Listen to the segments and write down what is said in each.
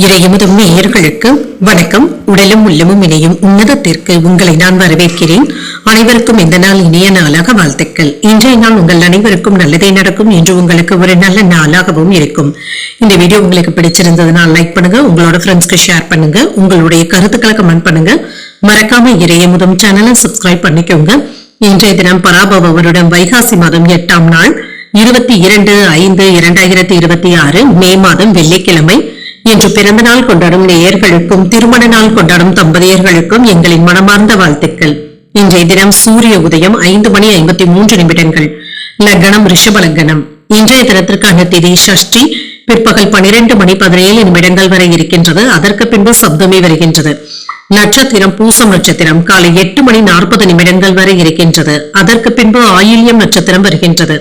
இறையமுதும் நேயர்களுக்கு வணக்கம். உடலும் உள்ளமும் இணையும் உன்னதத்திற்கு உங்களை நான் வரவேற்கிறேன். அனைவருக்கும் இந்த நாள் இனிய நாளாக வாழ்த்துக்கள். இன்றைய நாள் உங்கள் அனைவருக்கும் நல்லதே நடக்கும் என்று உங்களுக்கு ஒரு நல்ல நாளாகவும் இருக்கும். இந்த வீடியோ உங்களுக்கு பிடிச்சிருந்ததுனால் லைக் பண்ணுங்க, உங்களோட ஃப்ரெண்ட்ஸ்க்கு ஷேர் பண்ணுங்க, உங்களுடைய கருத்துக்களை கமெண்ட் பண்ணுங்க. மறக்காம இறையமுதும் சேனலை சப்ஸ்கிரைப் பண்ணிக்கோங்க. இன்றைய தினம் பராபவ வருடம் வைகாசி மாதம் 8ஆம் நாள் 22/5/2026 மே மாதம் வெள்ளிக்கிழமை. இன்று பிறந்த நாள் கொண்டாடும் நேயர்களுக்கும் திருமண நாள் கொண்டாடும் தம்பதியர்களுக்கும் எங்களின் மனமார்ந்த வாழ்த்துக்கள். இன்றைய தினம் சூரிய உதயம் 5:53. லக்னம் ரிஷப லக்னம். இன்றைய தினத்திற்கான திதி சஷ்டி. பிற்பகல் 12:17 வரை இருக்கின்றது. அதற்கு பின்பு சப்தமி வருகின்றது. நட்சத்திரம் பூசம் நட்சத்திரம் காலை 8:40 வரை இருக்கின்றது. அதற்கு பின்பு ஆயில்யம் நட்சத்திரம் வருகின்றது.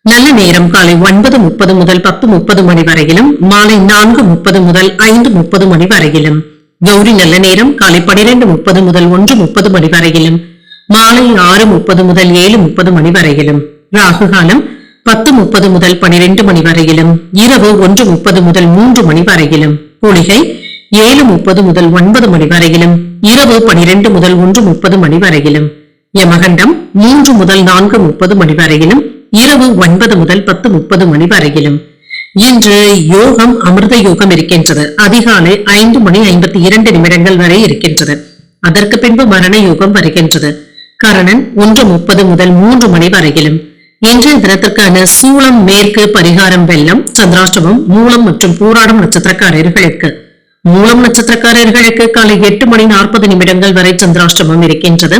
நல்ல நேரம் காலை 9:30 முதல் 10:30 மணி வரையிலும், மாலை 4:30 முதல் 5:30 மணி வரையிலும். கௌரி நல்ல நேரம் காலை 12:30 முதல் 1:30 மணி வரையிலும், மாலை 6:30 முதல் 7:30 மணி வரையிலும். ராகு காலம் 10:30 முதல் 12 மணி வரையிலும், இரவு 1:30 முதல் 3 மணி வரையிலும். குளிகை 7:30 முதல் 9 மணி வரையிலும், இரவு 12 முதல் 1:30 மணி வரையிலும். யமகண்டம் 3 முதல் 4:30 மணி வரையிலும், இரவு 9 முதல் 10:30 மணி வரையிலும். இன்று யோகம் அமிர்த யோகம் இருக்கின்றது. அதிகாலை 5:52 வரை இருக்கின்றது. அதற்கு பின்பு மரண யோகம் வருகின்றது. கரணன் 1:30 முதல் 3 மணி வரையிலும். இன்றைய தினத்திற்கான சூளம் மேற்கு, பரிகாரம் வெள்ளம். சந்திராஷ்டமம் மூலம் மற்றும் பூராடம் நட்சத்திரக்காரர்களுக்கு. மூலம் நட்சத்திரக்காரர்களுக்கு காலை 8:40 வரை சந்திராஷ்டமம் இருக்கின்றது.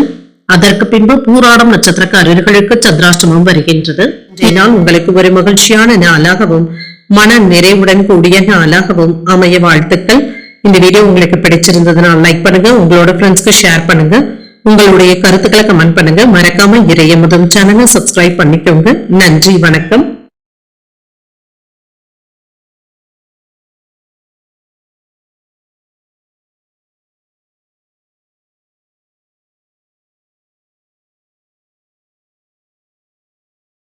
அதற்கு பின்பு பூராடம் நட்சத்திரக்காரர்களுக்கு சந்திராஷ்டமம் வருகின்றது. இன்றைய நாள் உங்களுக்கு ஒரு மகிழ்ச்சியான நாளாகவும் மன நிறைவுடன் கூடிய நாளாகவும் அமைய வாழ்த்துக்கள். இந்த வீடியோ உங்களுக்கு பிடிச்சிருந்ததுனால் லைக் பண்ணுங்க, உங்களோட ஃப்ரெண்ட்ஸ்க்கு ஷேர் பண்ணுங்க, உங்களுடைய கருத்துக்களை கமெண்ட் பண்ணுங்க. மறக்காம இறையமுதும் சேனலை சப்ஸ்கிரைப் பண்ணிக்கோங்க. நன்றி, வணக்கம்.